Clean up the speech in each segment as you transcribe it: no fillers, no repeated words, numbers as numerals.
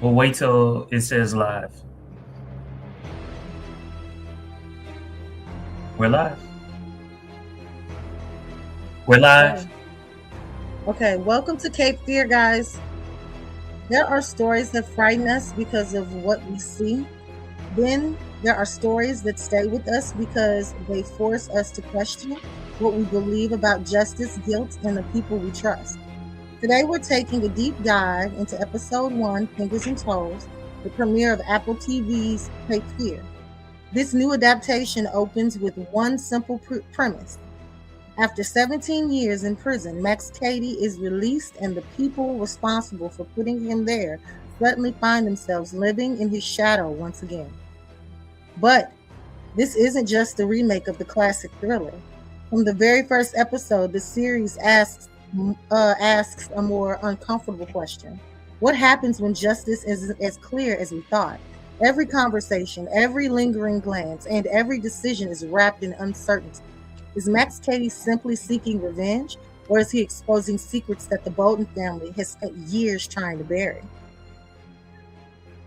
We'll wait till it says live. We're live. We're live. Okay, welcome to Cape Fear, guys. There are stories that frighten us because of what we see. Then there are stories that stay with us because they force us to question what we believe about justice, guilt, and the people we trust. Today, we're taking a deep dive into episode 1, Fingers and Toes, the premiere of Apple TV's Cape Fear. This new adaptation opens with one simple premise. After 17 years in prison, Max Cady is released, and the people responsible for putting him there suddenly find themselves living in his shadow once again. But this isn't just a remake of the classic thriller. From the very first episode, the series asks a more uncomfortable question. What happens when justice isn't as clear as we thought? Every conversation, every lingering glance, and every decision is wrapped in uncertainty. Is Max Cady simply seeking revenge, or is he exposing secrets that the Bolton family has spent years trying to bury?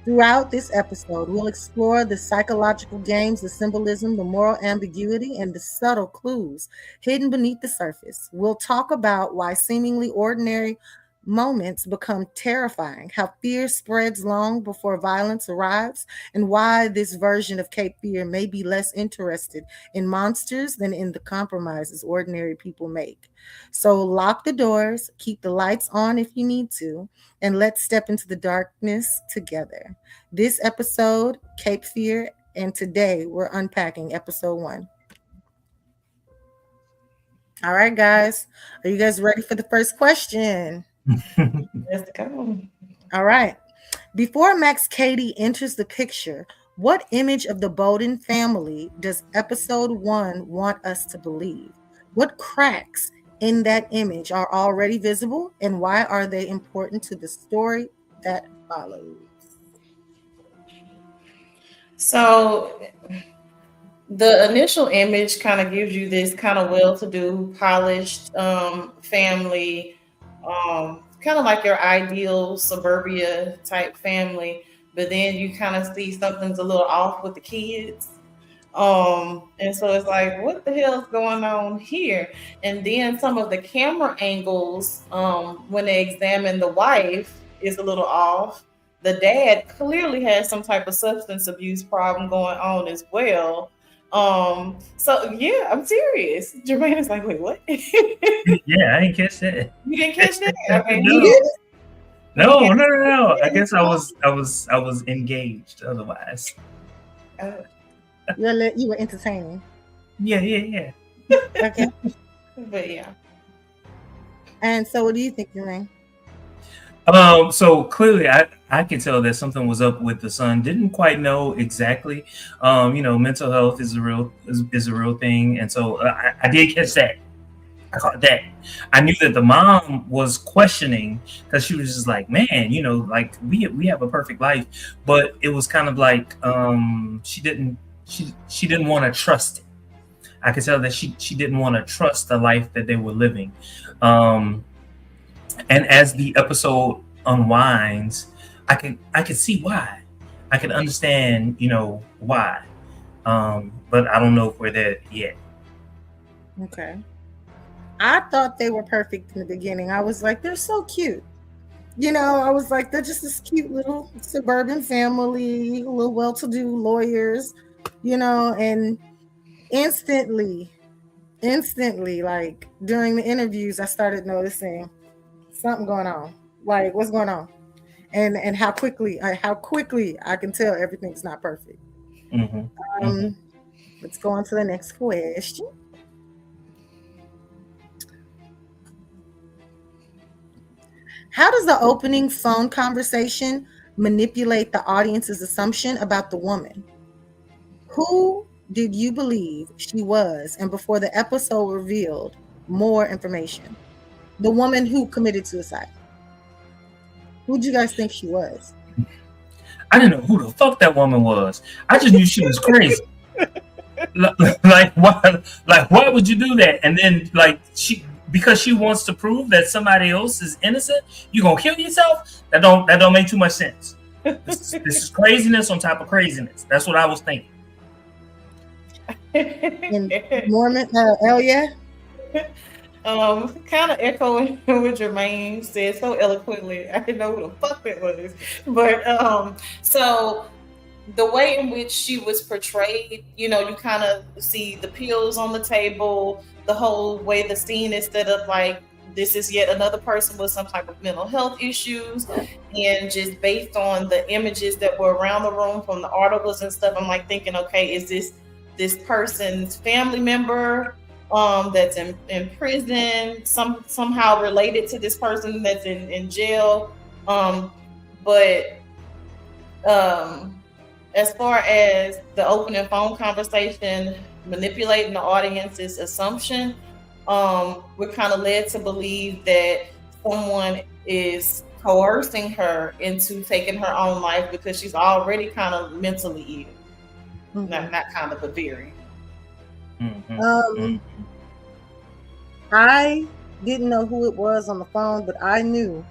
Throughout this episode, we'll explore the psychological games, the symbolism, the moral ambiguity, and the subtle clues hidden beneath the surface. We'll talk about why seemingly ordinary moments become terrifying, how fear spreads long before violence arrives, and why this version of Cape Fear may be less interested in monsters than in the compromises ordinary people make. So lock the doors, keep the lights on if you need to, and let's step into the darkness together. This episode, Cape Fear, and today we're unpacking episode 1. All right, guys. Are you guys ready for the first question? Let's go. All right. Before Max Cady enters the picture, what image of the Bowden family does episode 1 want us to believe? What cracks in that image are already visible, and why are they important to the story that follows? So the initial image kind of gives you this kind of well-to-do, polished family, kind of like your ideal suburbia type family. But then you kind of see something's a little off with the kids. And so it's like, what the hell's going on here? And then some of the camera angles, when they examine the wife, is a little off. The dad clearly has some type of substance abuse problem going on as well. So yeah, I'm serious. Jermaine is like, wait, what? Yeah, I didn't catch that. You didn't catch that? Okay. No. I guess I was engaged otherwise. You were entertaining. Yeah. Okay. But yeah. And so what do you think, Jermaine? So clearly I could tell that something was up with the son. Didn't quite know exactly. Mental health is a real thing. And so I did catch that. I caught that. I knew that the mom was questioning because she was just like, man, like we have a perfect life, but it was kind of like she didn't want to trust it. I could tell that she didn't want to trust the life that they were living. And as the episode unwinds, I can see why. I can understand, why. But I don't know if we're there yet. Okay. I thought they were perfect in the beginning. I was like, they're so cute. I was like, they're just this cute little suburban family, little well-to-do lawyers, and instantly, like during the interviews, I started noticing something going on. Like, what's going on? And how quickly I can tell everything's not perfect. Mm-hmm. Let's go on to the next question. How does the opening phone conversation manipulate the audience's assumption about the woman? Who did you believe she was? And before the episode revealed more information, the woman who committed suicide. Who do you guys think she was? I didn't know who the fuck that woman was. I just knew she was crazy. Like why would you do that? And then because she wants to prove that somebody else is innocent, you gonna kill yourself? That don't make too much sense. This is craziness on top of craziness. That's what I was thinking. And Mormon, hell yeah. Kind of echoing what Jermaine said so eloquently. I didn't know who the fuck that was, but so the way in which she was portrayed, you kind of see the pills on the table, the whole way the scene is set up, like this is yet another person with some type of mental health issues, and just based on the images that were around the room from the articles and stuff, I'm like thinking, okay, is this person's family member that's in prison, somehow related to this person that's in jail, but as far as the opening phone conversation manipulating the audience's assumption, we're kind of led to believe that someone is coercing her into taking her own life because she's already kind of mentally ill. Mhm. Not kind of, but very. I didn't know who it was on the phone, but I knew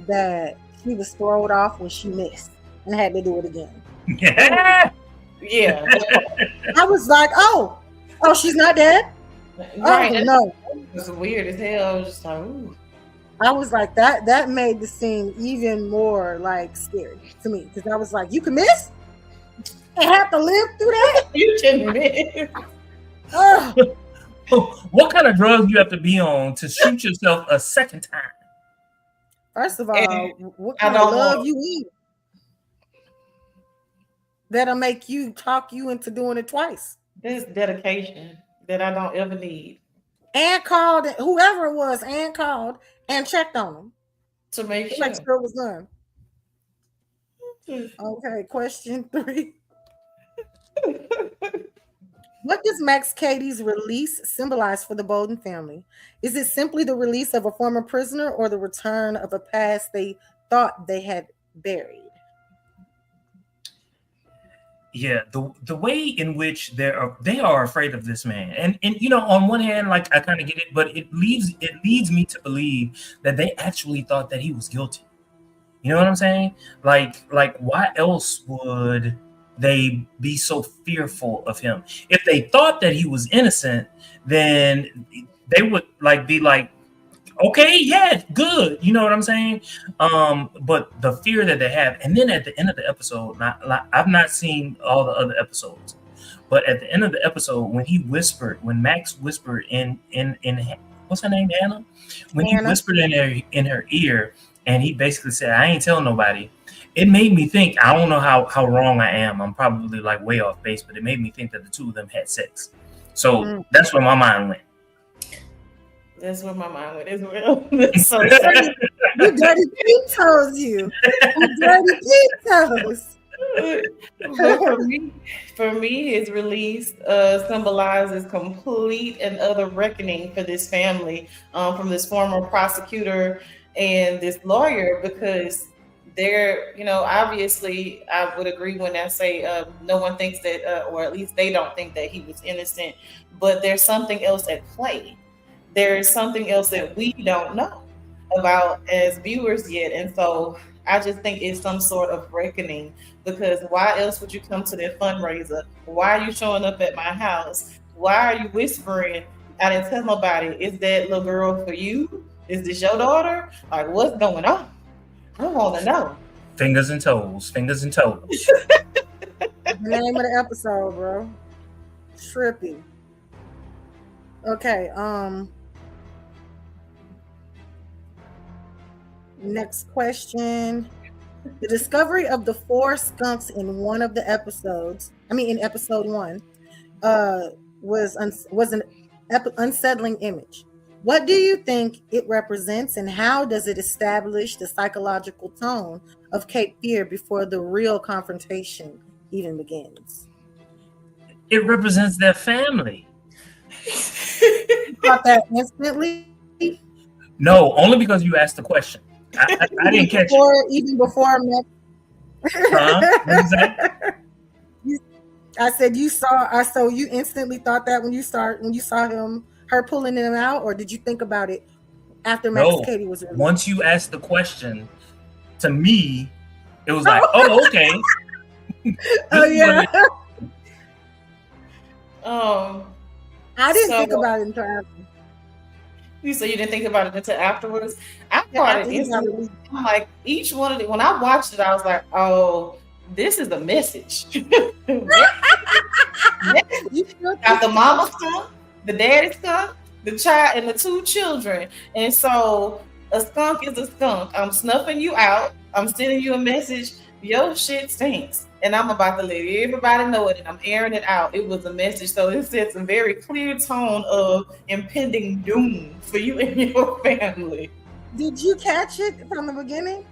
that she was thrown off when she missed and had to do it again. Yeah. Yeah. I was like, oh, she's not dead? Right. Oh, no. It was weird as hell. I was just like, ooh. I was like, that made the scene even more like scary to me, because I was like, you can miss and have to live through that? You can miss. What kind of drugs you have to be on to shoot yourself a second time? First of all, what kind of love you eat that'll make you talk you into doing it twice? This dedication that I don't ever need. And called whoever it was, and called and checked on them to make sure it was done. Okay, question 3. What does Max Cady's release symbolize for the Bolden family? Is it simply the release of a former prisoner or the return of a past they thought they had buried? Yeah, the way in which they are afraid of this man, and on one hand, like I kind of get it, but it leads me to believe that they actually thought that he was guilty. You know what I'm saying? Like why else would they be so fearful of him? If they thought that he was innocent, then they would be like, okay, yeah, good. You know what I'm saying? But the fear that they have, and then at the end of the episode, I've not seen all the other episodes, but at the end of the episode, when Max whispered in what's her name, Anna? When he whispered in her ear, and he basically said, I ain't telling nobody. It made me think, I don't know how wrong I am. I'm probably like way off base, but it made me think that the two of them had sex. So that's where my mind went. That's where my mind went as well. So you dirty peep toes, you dirty peep toes. But for me, his release symbolizes complete and utter reckoning for this family, from this former prosecutor and this lawyer, because they're, obviously, I would agree when I say no one thinks that, or at least they don't think that he was innocent, but there's something else at play. There's something else that we don't know about as viewers yet. And so I just think it's some sort of reckoning, because why else would you come to that fundraiser? Why are you showing up at my house? Why are you whispering? I didn't tell nobody. Is that little girl for you? Is this your daughter? Like, what's going on? I want to know. Fingers and toes. The name of the episode, bro. Trippy. Okay, next question. The discovery of the 4 skunks in one of the episodes, in episode 1, was an unsettling image. What do you think it represents, and how does it establish the psychological tone of Cape Fear before the real confrontation even begins? It represents their family. Caught that instantly? No, only because you asked the question. I didn't catch it. Even before Max. What is that? I said so you instantly thought that when you saw her pulling him out, or did you think about it after Max Cady was released? Once you asked the question, to me, It was like, oh, okay. Oh yeah. I didn't think about it until after. You said you didn't think about it until afterwards. I Yeah, caught after it he got instantly. released. I'm like, each one of the when I watched it, I was like, oh, this is a message. You still Got the think mama skunk, the daddy skunk, the child, and the two children. And so a skunk is a skunk. I'm snuffing you out. I'm sending you a message. Your shit stinks. And I'm about to let everybody know it. And I'm airing it out. It was a message. So it sets a very clear tone of impending doom for you and your family. Did you catch it from the beginning?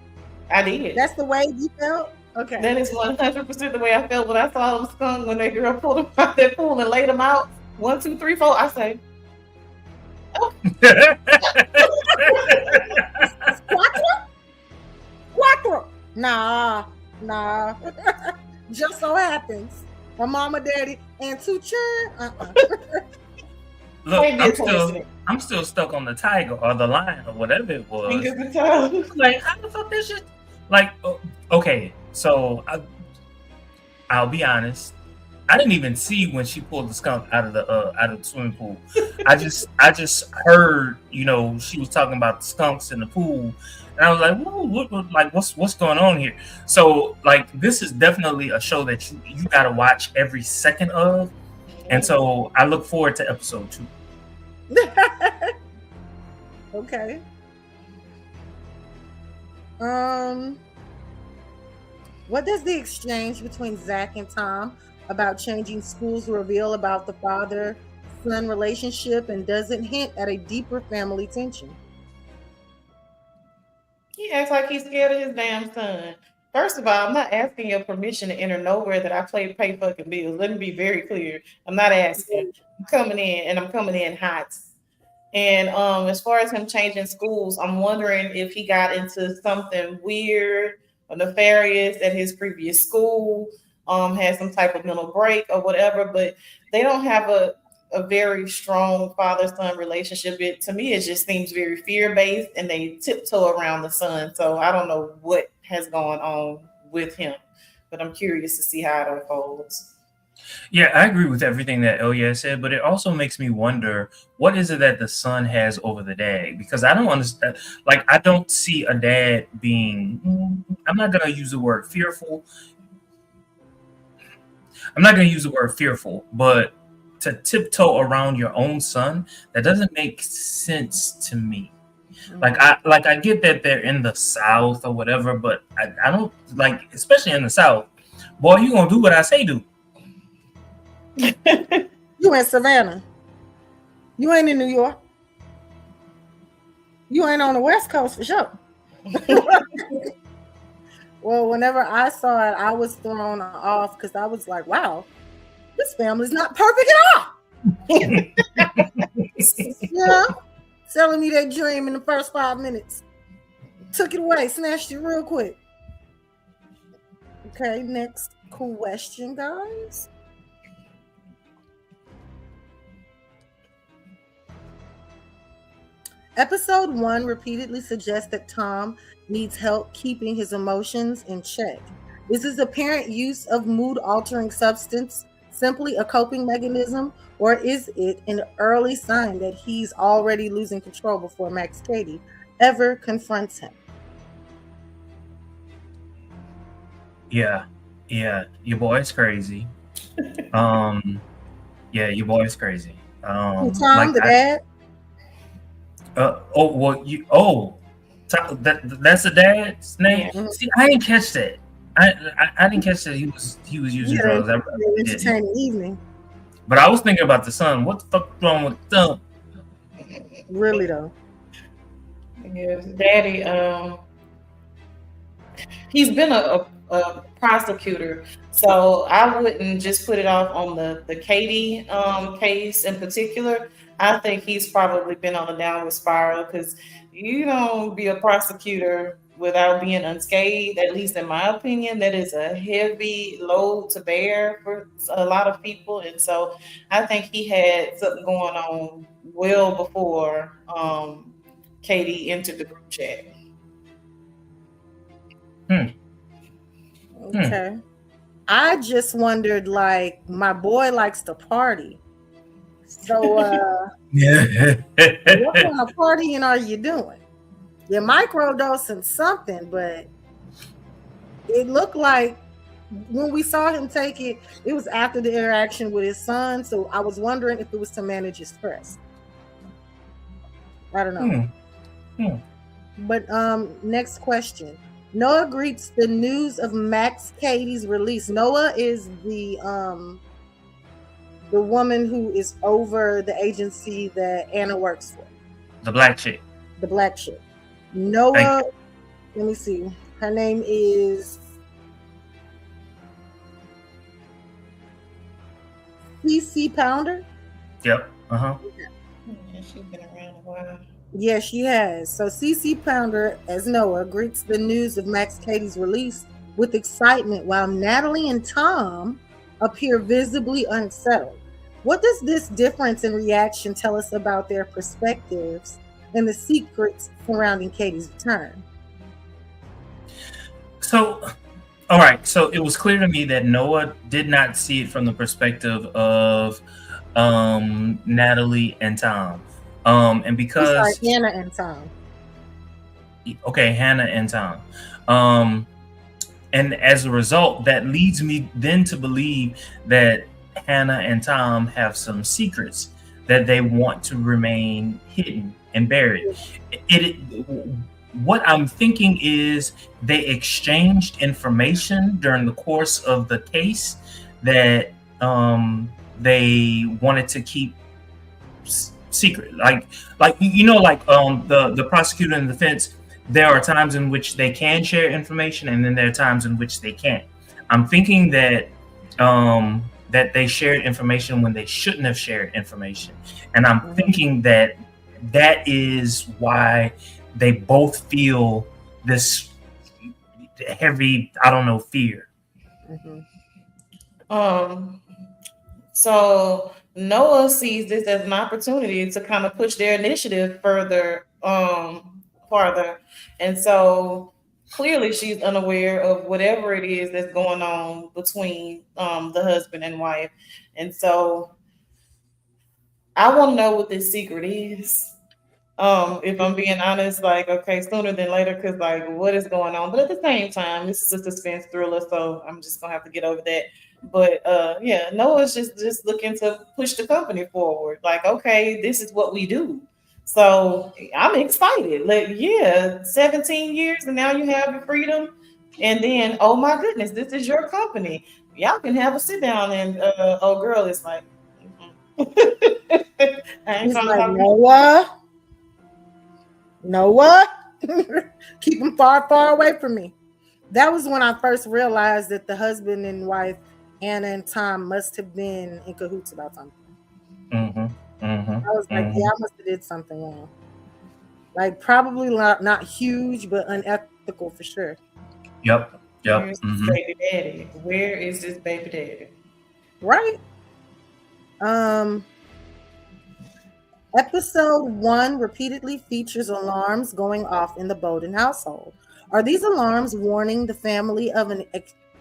I did. That's the way you felt? Okay. That is 100% the way I felt when I saw them skunk when that girl pulled them out that pool and laid them out. 1, 2, 3, 4. I say, Cuatro. Nah. Just so happens. My mama, daddy, and two children. Look, I'm still stuck on the tiger or the lion or whatever it was. Like, how the fuck this shit? Like, okay, so I'll be honest. I didn't even see when she pulled the skunk out of the swimming pool. I just heard, you know, she was talking about the skunks in the pool, and I was like, what's going on here? So, like, this is definitely a show that you got to watch every second of, and so I look forward to episode 2. Okay. What does the exchange between Zach and Tom about changing schools reveal about the father-son relationship, and doesn't hint at a deeper family tension? He acts like he's scared of his damn son. First of all, I'm not asking your permission to enter nowhere that I pay fucking bills. Let me be very clear. I'm not asking. I'm coming in, and I'm coming in hot. And as far as him changing schools, I'm wondering if he got into something weird or nefarious at his previous school, had some type of mental break or whatever, but they don't have a very strong father-son relationship. To me, it just seems very fear-based, and they tiptoe around the son. So I don't know what has gone on with him, but I'm curious to see how it unfolds. Yeah, I agree with everything that Ilya said, but it also makes me wonder, what is it that the son has over the dad? Because I don't understand. Like, I don't see a dad being, I'm not going to use the word fearful. But to tiptoe around your own son, that doesn't make sense to me. Like I get that they're in the South or whatever, but I don't like, especially in the South, boy, you gonna do what I say do. You in Savannah. You ain't in New York. You ain't on the West Coast for sure. Well, whenever I saw it, I was thrown off because I was like, wow, this family's not perfect at all. Yeah. Selling me that dream in the first 5 minutes. Took it away, snatched it real quick. Okay, next question, guys. Episode 1 repeatedly suggests that Tom needs help keeping his emotions in check. Is his apparent use of mood-altering substance simply a coping mechanism, or is it an early sign that he's already losing control before Max Cady ever confronts him? Yeah, your boy's crazy. Your boy's crazy. Tom, like the dad? That's the dad's name. Yeah. See, I didn't catch that. I didn't catch that he was using drugs. Entertaining evening. But I was thinking about the son. What the fuck wrong with the son? Really though. Yeah, daddy. He's been a prosecutor, so I wouldn't just put it off on the Cady case in particular. I think he's probably been on a downward spiral, because you don't be a prosecutor without being unscathed. At least in my opinion, that is a heavy load to bear for a lot of people. And so I think he had something going on well before Cady entered the group chat. Okay. I just wondered, like, my boy likes to party. So Yeah. what kind of partying are you doing? You're microdosing something, but it looked like when we saw him take it, it was after the interaction with his son. So I was wondering if it was to manage his stress. I don't know. But next question. Noah greets the news of Max Cady's release. Noah is the woman who is over the agency that Anna works for. The black chick. The black chick. Noah, let me see. Her name is CC Pounder. Yep. Yeah, she's been around a while. Yeah, she has. So CC Pounder, as Noah, greets the news of Max Cady's release with excitement, while Natalie and Tom appear visibly unsettled. What does this difference in reaction tell us about their perspectives and the secrets surrounding Cady's return? So, all right. So it was clear to me that Noah did not see it from the perspective of Natalie and Tom. And because Hannah and Tom. Okay, Hannah and Tom. And as a result, that leads me then to believe that Hannah and Tom have some secrets that they want to remain hidden and buried. What I'm thinking is they exchanged information during the course of the case that they wanted to keep secret. Like the prosecutor and the defense, there are times in which they can share information, and then there are times in which they can't. I'm thinking that that they shared information when they shouldn't have shared information, and I'm thinking that that is why they both feel this heavy, I don't know, fear. So Noah sees this as an opportunity to kind of push their initiative farther. And so clearly she's unaware of whatever it is that's going on between the husband and wife. And so I want to know what this secret is. If I'm being honest, like, okay, sooner than later, because like, what is going on? But at the same time, this is a suspense thriller, so I'm just gonna have to get over that. But yeah, Noah's just looking to push the company forward. Like, okay, this is what we do. So I'm excited. Like, yeah, 17 years, and now you have your freedom. And then, oh my goodness, this is your company. Y'all can have a sit down, and oh girl, it's like, I ain't like, Noah, keep him far, far away from me. That was when I first realized that the husband and wife, Anna and Tom, must have been in cahoots about something. I was like, yeah, I must have did something wrong. Like, probably not huge, but unethical for sure. Yep. Where's this baby daddy? Where is this baby daddy? Right. Episode 1 repeatedly features alarms going off in the Bowden household. Are these alarms warning the family of an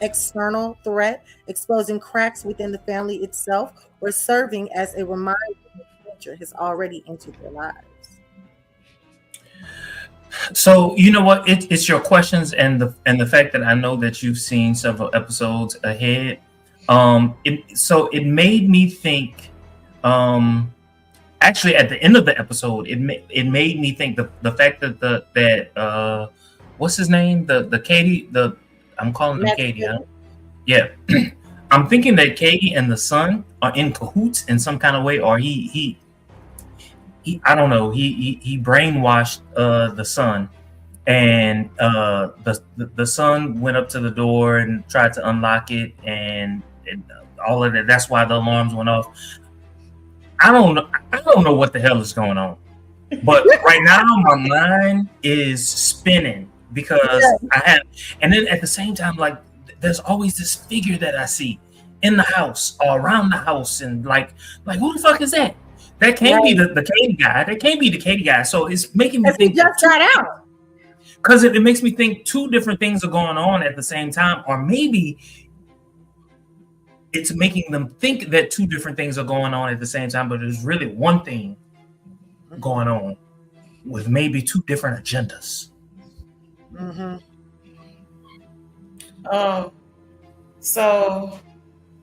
external threat, exposing cracks within the family itself, or serving as a reminder that danger has already entered their lives? So you know what? It's your questions and the fact that I know that you've seen several episodes ahead. It made me think. Actually, at the end of the episode, it made me think the fact that what's his name, the Cady, I'm calling him Cady. Huh? Yeah, I'm thinking that Cady and the son are in cahoots in some kind of way, or he I don't know, he brainwashed the son, and the son went up to the door and tried to unlock it, and all of that. That's why the alarms went off. I don't know what the hell is going on, but right now my mind is spinning because I have, and then at the same time, like, there's always this figure that I see in the house or around the house, and like who the fuck is that? That can't be the Cady guy. That can't be the Cady guy. So it's making me think. He just got out. because it makes me think two different things are going on at the same time, or maybe it's making them think that two different things are going on at the same time, but there's really one thing going on with maybe two different agendas. Mm-hmm. So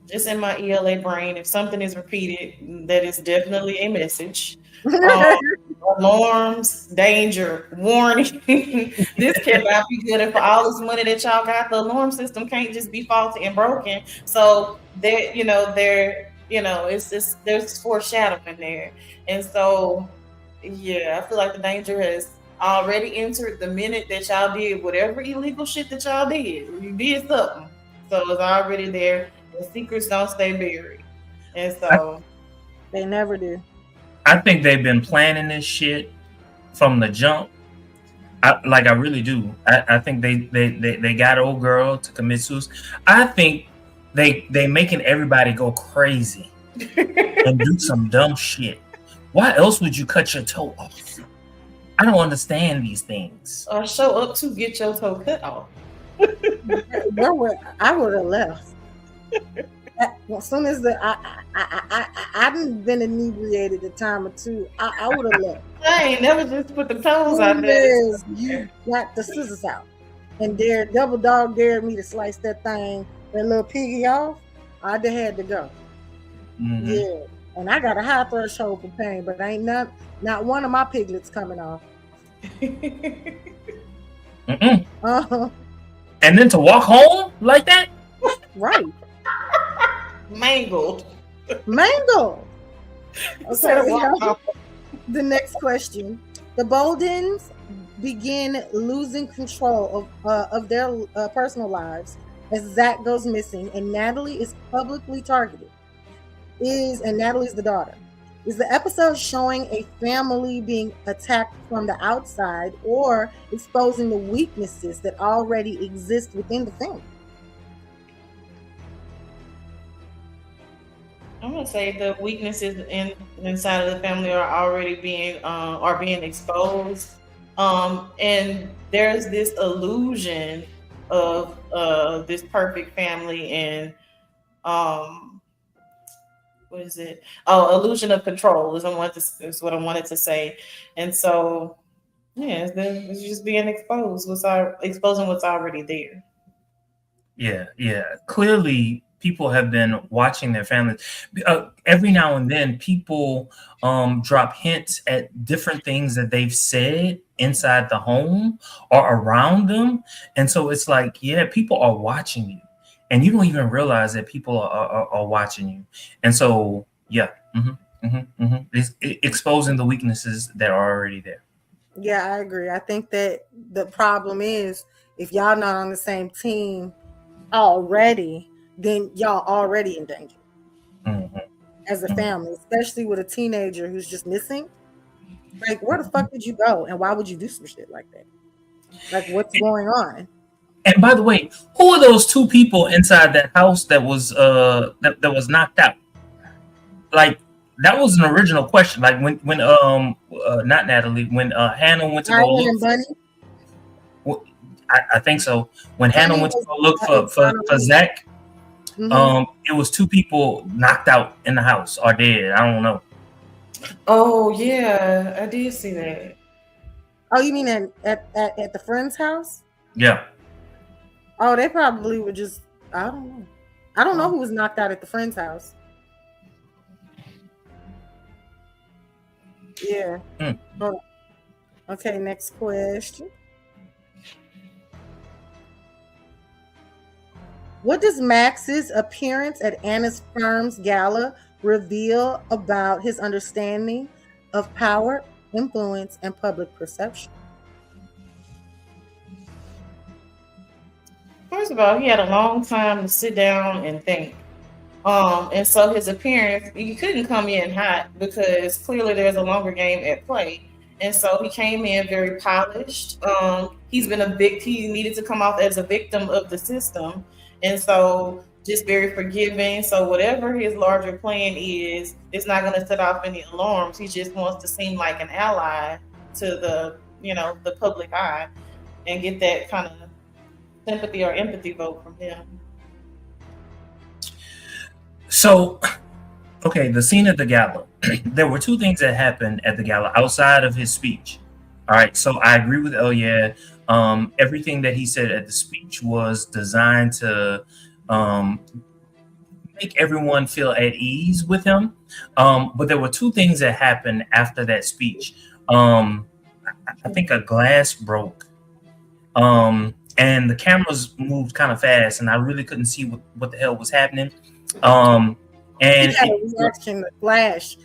just in my ELA brain, if something is repeated, that is definitely a message. Alarms, danger, warning. This cannot be good. And for all this money that y'all got, the alarm system can't just be faulty and broken. So it's there's foreshadowing there. And so yeah, I feel like the danger has already entered the minute that y'all did whatever illegal shit that y'all did. You did something. So it's already there. The secrets don't stay buried. And so they never do. I think they've been planning this shit from the jump. I really do. I think they got old girl to commit suicide. I think they making everybody go crazy and do some dumb shit. Why else would you cut your toe off? I don't understand these things. Or show up to get your toe cut off. I would have left. As soon as I hadn't been inebriated a time or two, I would have left. I ain't never just put the toes out there. You got the scissors out and double dog dared me to slice that little piggy off, I'd have had to go. Mm-hmm. Yeah, and I got a high threshold for pain, but ain't not one of my piglets coming off. Uh-huh. And then to walk home like that, right? Mangled. Okay, the next question. The Boldens begin losing control of their personal lives as Zach goes missing and Natalie is publicly targeted. And Natalie's the daughter. Is the episode showing a family being attacked from the outside or exposing the weaknesses that already exist within the family? I'm gonna say the weaknesses inside of the family are already being exposed, and there's this illusion of this perfect family and what is it? Oh, illusion of control is what I wanted to say, and so yeah, it's just being exposed. Exposing what's already there. Yeah. Clearly, people have been watching their families. Every now and then, people drop hints at different things that they've said inside the home or around them. And so it's like, yeah, people are watching you. And you don't even realize that people are watching you. And so, yeah, It's exposing the weaknesses that are already there. Yeah, I agree. I think that the problem is if y'all not on the same team already, then y'all already in danger as a family, especially with a teenager who's just missing. Like, where the fuck did you go, and why would you do some shit like that? Like, what's going on? And by the way, who are those two people inside that house that was that was knocked out? Like, that was an original question. Like when not Natalie, when Hannah went to go look for, I think so. When Hannah went to go look for Zach, it was two people knocked out in the house or dead. I don't know. Oh yeah, I did see that. Oh, you mean at the friend's house? Yeah. Oh, they probably were just, I don't know who was knocked out at the friend's house. Yeah. Oh. Okay, next question. What does Max's appearance at Anna's firm's gala reveal about his understanding of power, influence, and public perception? First of all, he had a long time to sit down and think. And so his appearance, he couldn't come in hot because clearly there's a longer game at play. And so he came in very polished. He's been he needed to come off as a victim of the system. And so just very forgiving. So whatever his larger plan is, it's not going to set off any alarms. He just wants to seem like an ally to the public eye. and get that kind of sympathy or empathy vote from him. So, okay, the scene at the gala. There were two things that happened at the gala outside of his speech. All right, so I agree with Elia. Everything that he said at the speech was designed to um, make everyone feel at ease with him. But there were two things that happened after that speech. I think a glass broke, and the cameras moved kind of fast, and I really couldn't see what the hell was happening. And he had a reaction. The flash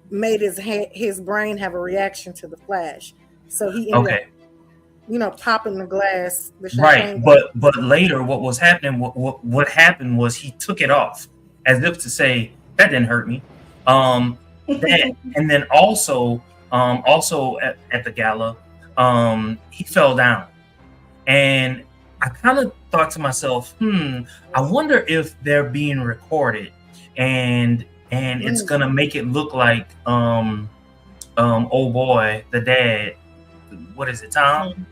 made his brain have a reaction to the flash, so he ended up, popping the glass. Right, but later, what was happening? What happened was he took it off, as if to say that didn't hurt me. That, and then also at the gala, he fell down, and I kind of thought to myself, I wonder if they're being recorded, and it's gonna make it look like oh boy, the dad, what is it, Tom?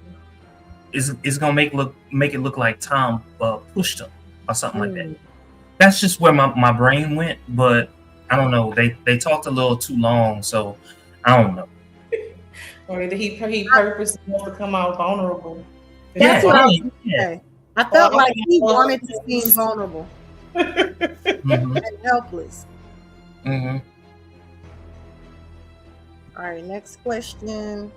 Is gonna make it look like Tom pushed him or something like that. That's just where my brain went, but I don't know. They talked a little too long, so I don't know. Or he purposely wants to come out vulnerable. That's what I was saying. I felt like he wanted to seem vulnerable and helpless. Mm-hmm. All right, next question.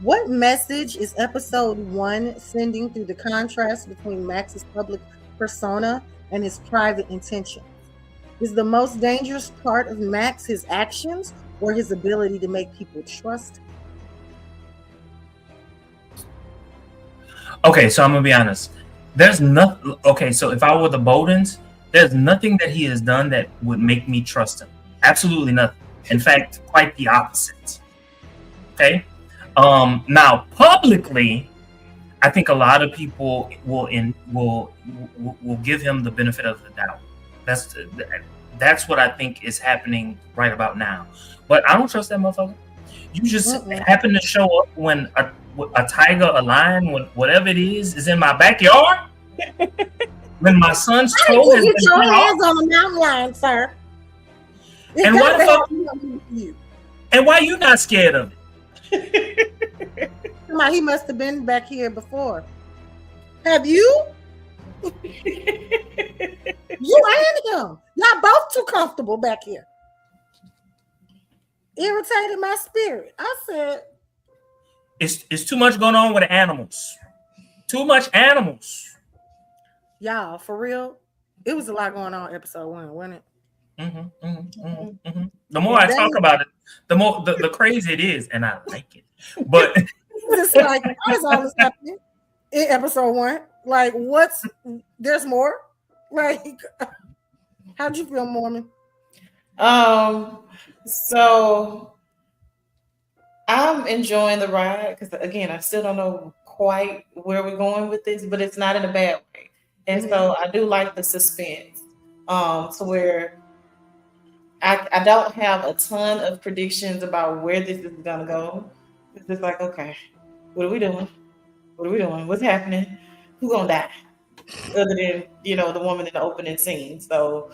What message is episode 1 sending through the contrast between Max's public persona and his private intentions? Is the most dangerous part of Max his actions or his ability to make people trust him? Okay, so I'm gonna be honest. There's nothing. Okay, so if I were the Bowdens, there's nothing that he has done that would make me trust him. Absolutely nothing. In fact, quite the opposite. Okay. Now publicly, I think a lot of people will give him the benefit of the doubt. That's what I think is happening right about now. But I don't trust that motherfucker. You just happen to show up when a tiger, a lion, whatever it is in my backyard. When my son's toe has been your hands on a mountain lion, sir. And why the fuck? And why you not scared of it? He must have been back here before. Have you? You and him. Y'all both too comfortable back here. Irritated my spirit. I said, it's too much going on with the animals. Too much animals. Y'all, for real, it was a lot going on episode 1, wasn't it? The more I talk about it, the more the crazy it is, and I like it. But it's like, what is all this happening in episode 1? Like, there's more? Like, how'd you feel, Mormon? So I'm enjoying the ride because, again, I still don't know quite where we're going with this, but it's not in a bad way. And so I do like the suspense, to where I don't have a ton of predictions about where this is gonna go. It's just like, okay, what are we doing? What are we doing? What's happening? Who's gonna die? Other than, the woman in the opening scene. So,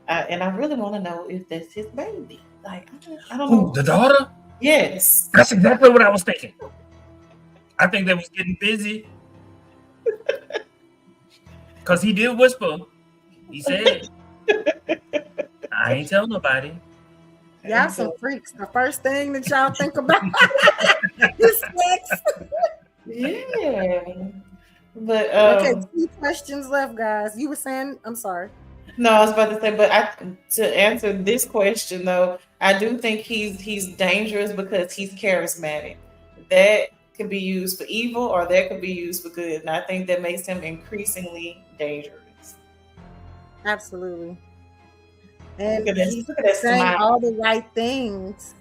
and I really want to know if that's his baby. Like, I don't know. The daughter? Yes. That's exactly what I was thinking. I think they was getting busy. Because he did whisper. He said, I ain't tell nobody. Y'all some freaks. The first thing that y'all think about is sex. Yeah. But okay, 2 questions left, guys. You were saying, I'm sorry. No, I was about to say, but to answer this question though, I do think he's dangerous because he's charismatic. That could be used for evil or that could be used for good. And I think that makes him increasingly dangerous. Absolutely. And he's saying all the right things.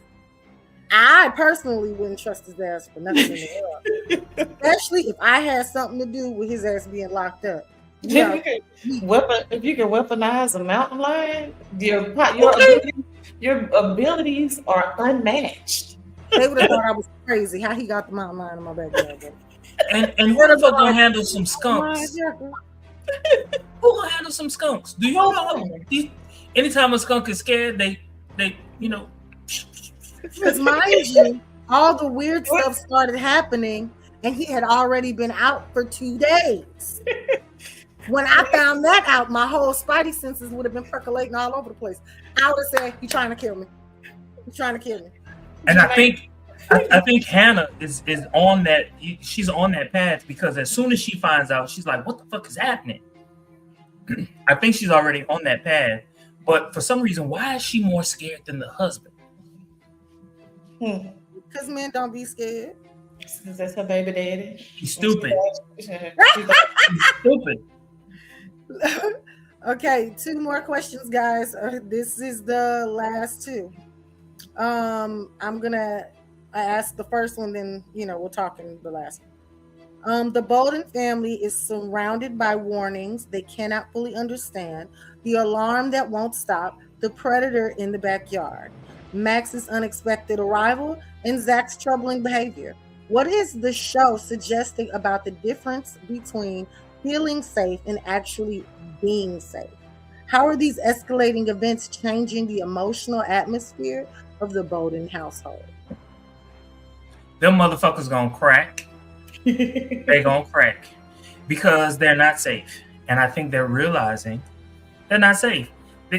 I personally wouldn't trust his ass for nothing in the world. Especially if I had something to do with his ass being locked up. If you can weaponize a mountain lion, your abilities are unmatched. They would have thought I was crazy how he got the mountain lion in my backyard. Bro. And who the fuck gonna handle some skunks? Yeah. Who gonna handle some skunks? Do you know? Anytime a skunk is scared, they Because mind you, all the weird stuff started happening, and he had already been out for 2 days. When I found that out, my whole spidey senses would have been percolating all over the place. I would have said, "He's trying to kill me. He's trying to kill me." And I think Hannah is on that. She's on that path because as soon as she finds out, she's like, "What the fuck is happening?" I think she's already on that path, but for some reason, why is she more scared than the husband? Because men don't be scared. That's her baby daddy. He's stupid. She's He's stupid. Okay, 2 more questions, guys. This is the last 2. I'm gonna ask the first one, then we'll talk in the last one. The Bolden family is surrounded by warnings they cannot fully understand, the alarm that won't stop, the predator in the backyard, Max's unexpected arrival, and Zach's troubling behavior. What is the show suggesting about the difference between feeling safe and actually being safe? How are these escalating events changing the emotional atmosphere of the Bolden household? Them motherfuckers gonna crack. They gonna crack because they're not safe, and I think they're realizing they're not safe.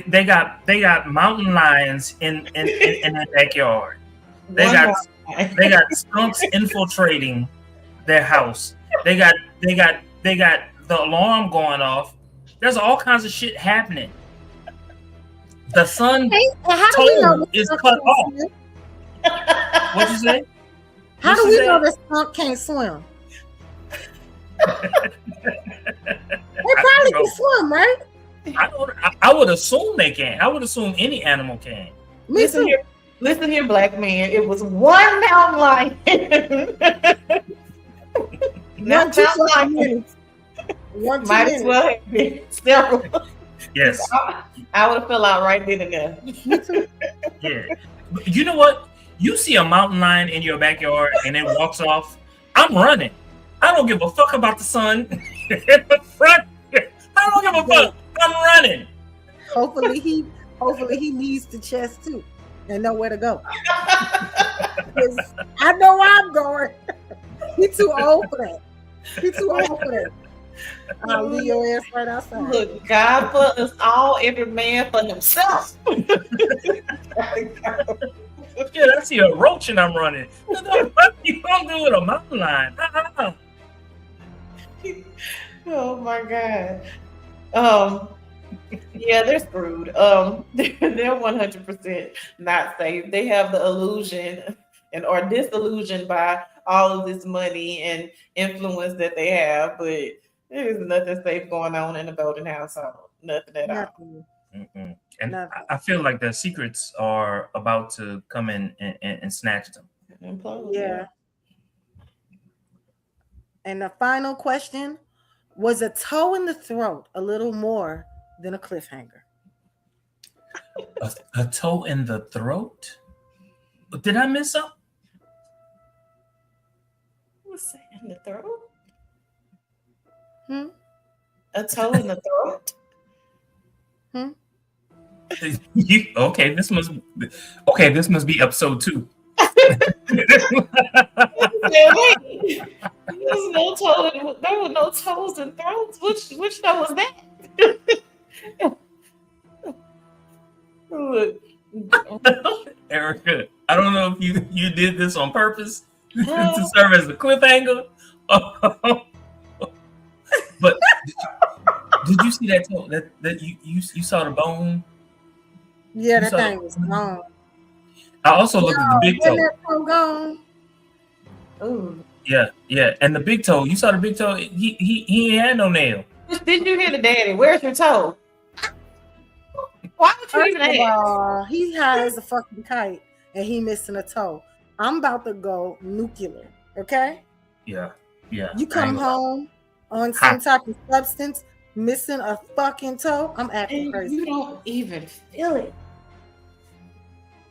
They got mountain lions in their backyard. They got skunks infiltrating their house. They got the alarm going off. There's all kinds of shit happening. The sun toe is cut off. What'd you say? How do we know the skunk can't swim? They probably can swim, right? I would assume they can. I would assume any animal can. Listen here, black man. It was one mountain lion. Not mountain lion. Might as well have been several. Yes. I would have fell out right then and there. Yeah. You know what? You see a mountain lion in your backyard and it walks off, I'm running. I don't give a fuck about the sun in the front. I don't give a fuck. I'm running. Hopefully he needs the chest too and know where to go. I know where I'm going. He's too old for that. I'll leave your ass right outside. Look, God for us all, every man for himself. Yeah, I see a roach and I'm running. What you gonna do with a mountain lion? Oh my God. Yeah, they're screwed. They're 100% not safe. They have the illusion or disillusioned by all of this money and influence that they have, but there is nothing safe going on in the Bolden household. Nothing at all. Mm-mm. And I feel like their secrets are about to come in and snatch them. Yeah. And the final question, was a toe in the throat a little more than a cliffhanger? A toe in the throat? Did I miss something? What's that in the throat? A toe in the throat? Okay, this must be episode 2. There's no toe. There were no toes and throats. Which toe was that? Erica, I don't know if you did this on purpose to serve as the cliffhanger, but did you see that toe? That you saw the bone? Yeah, that thing was gone. I also looked at the big toe. That toe gone? Ooh. Yeah, and the big toe. You saw the big toe. He ain't had no nail. Did you hear the daddy? Where's your toe? Why would you even ask? He high as a fucking kite and he missing a toe. I'm about to go nuclear. Okay? Yeah. You come home on some type of substance, missing a fucking toe. I'm acting crazy. You don't even feel it.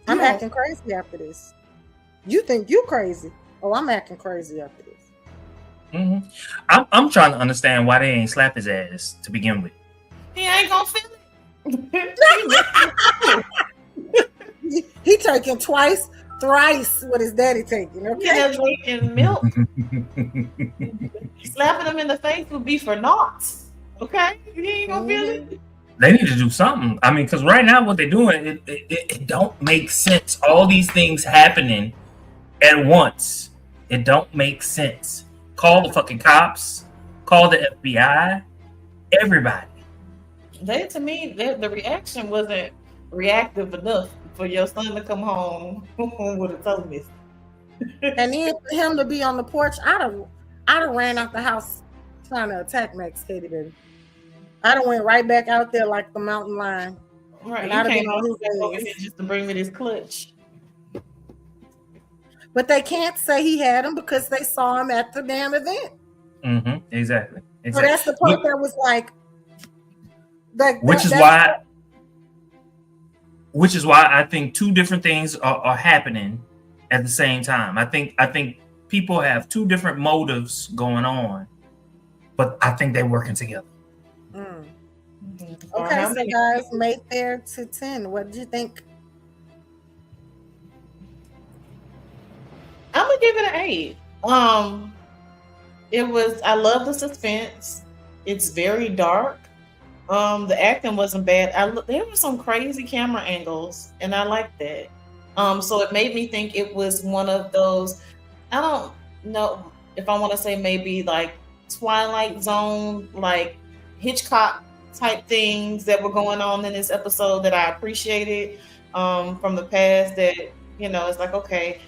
I'm acting crazy after this. You think you crazy? Oh, I'm acting crazy after this. Mm-hmm. I'm trying to understand why they ain't slap his ass to begin with. He ain't gonna feel it. He taking twice, thrice what his daddy taking. He Okay. there drinking milk. Slapping him in the face would be for naught. Okay, he ain't gonna feel it. They need to do something. I mean, because right now what they're doing, it don't make sense. All these things happening at once. It don't make sense. Call the fucking cops. Call the FBI. Everybody. To me, the reaction wasn't reactive enough for your son to come home with a toe miss. And then for him to be on the porch, I'd have ran out the house trying to attack Max Cady, baby. I'd have went right back out there like the mountain lion. Right, and you I'd have can't been on his over ass. here just to bring me this clutch. But they can't say he had him because they saw him at the damn event. Mm-hmm. Exactly. So that's the part that was like, which is why I think two different things are happening at the same time. I think people have two different motives going on, but I think they're working together. Okay, so guys, made there to 10. What did you think? I'm gonna give it an 8. I love the suspense. It's very dark. The acting wasn't bad. There were some crazy camera angles, and I liked that. So it made me think it was one of those. I don't know if I want to say maybe like Twilight Zone, like Hitchcock type things that were going on in this episode that I appreciated from the past. That it's like, okay,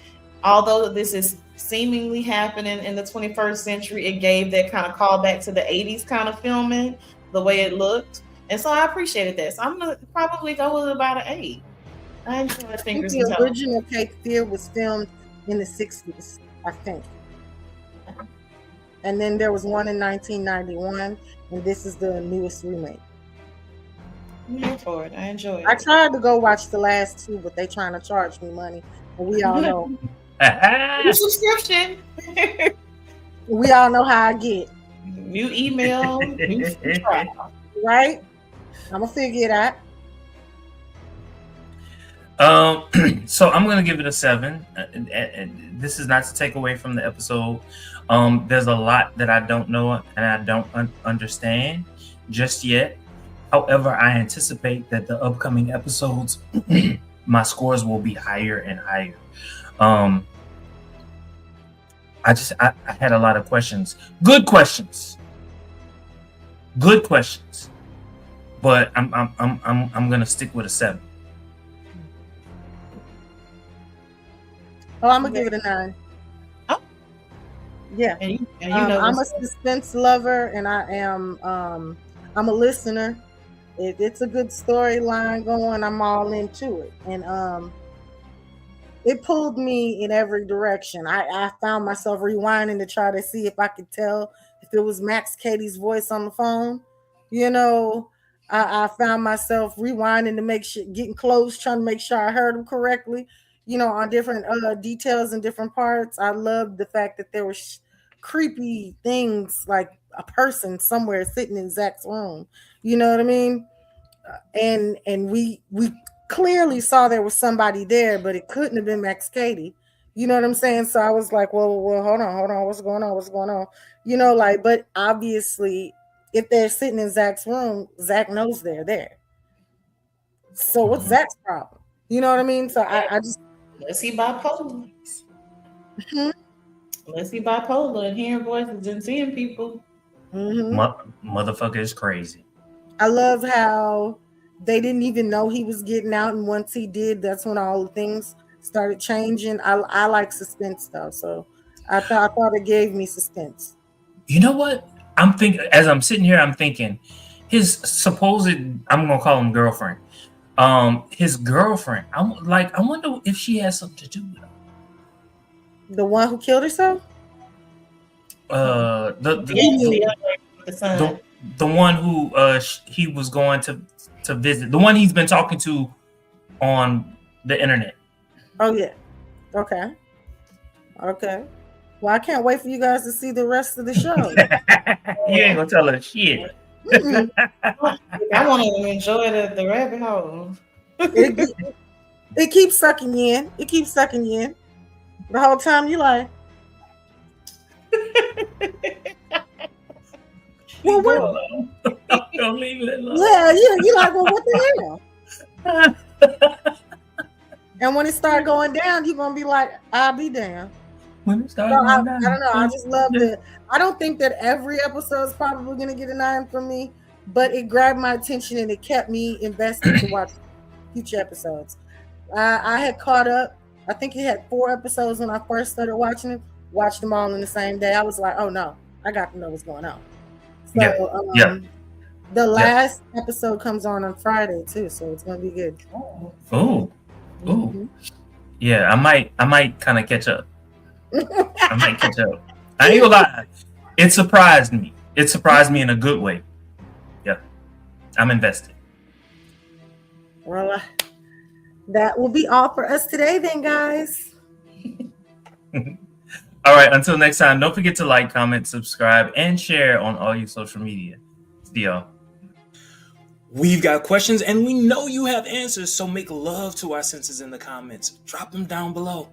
although this is seemingly happening in the 21st century, it gave that kind of callback to the 80s kind of filming, the way it looked. And so I appreciated that. So I'm going to probably go with about an 8. I enjoyed Fingers and Toes. The original Cape Fear was filmed in the 60s, I think. And then there was one in 1991, and this is the newest remake. I'm here for it. I enjoy it. I tried to go watch the last two, but they trying to charge me money. And we all know. Subscription. We all know how I get. New email, new trial. Right? I'm going to figure it out. So I'm going to give it a 7. This is not to take away from the episode. There's a lot that I don't know and I don't understand just yet. However, I anticipate that the upcoming episodes, my scores will be higher and higher. I had a lot of questions. Good questions. But I'm going to stick with a 7. Oh, I'm gonna give it a 9. Oh, yeah. And you I'm a suspense lover, and I am. I'm a listener. It's a good storyline going. I'm all into it, and it pulled me in every direction. I found myself rewinding to try to see if I could tell if it was Max Cady's voice on the phone. I found myself rewinding to make sure, getting close, trying to make sure I heard him correctly. On different details and different parts. I loved the fact that there were creepy things like a person somewhere sitting in Zach's room. You know what I mean? And we clearly saw there was somebody there, but it couldn't have been Max Cady. You know what I'm saying? So I was like, well, hold on. What's going on? But obviously, if they're sitting in Zach's room, Zach knows they're there. So what's Zach's problem? You know what I mean? So I just... Unless he bipolar. Unless he bipolar and hearing voices and seeing people. Motherfucker is crazy. I love how they didn't even know he was getting out, and once he did, that's when all the things started changing. I like suspense though, so I thought it gave me suspense. You know what? I'm thinking as I'm sitting here. I'm thinking his supposed, I'm gonna call him girlfriend. His girlfriend. I wonder if she has something to do with him. The one who killed herself. The one who he was going to visit. The one he's been talking to on the internet. Oh yeah. Okay. Well, I can't wait for you guys to see the rest of the show. You ain't gonna tell us shit. Mm-mm. I want to enjoy the rabbit hole. It keeps sucking you in. It keeps sucking you in. The whole time you like, well, what? Alone. Don't leave it alone. Yeah, you like, well, what the hell? And when it start going down, you're gonna be like, I'll be damned. When it starts So I going down. don't know. I just love the. I don't think that every episode is probably gonna get a 9 from me, but it grabbed my attention and it kept me invested to watch future episodes. I had caught up. I think it had 4 episodes when I first started watching it. Watched them all in the same day. I was like, oh no, I got to know what's going on. So the last episode comes on Friday too, so it's gonna be good. Oh. Mhm. Yeah, I might kind of catch up. I might catch up. I ain't gonna lie. It surprised me. It surprised me in a good way. Yeah. I'm invested. Well, that will be all for us today then, guys. All right, until next time, don't forget to like, comment, subscribe, and share on all your social media. See y'all. We've got questions and we know you have answers, so make love to our senses in the comments. Drop them down below.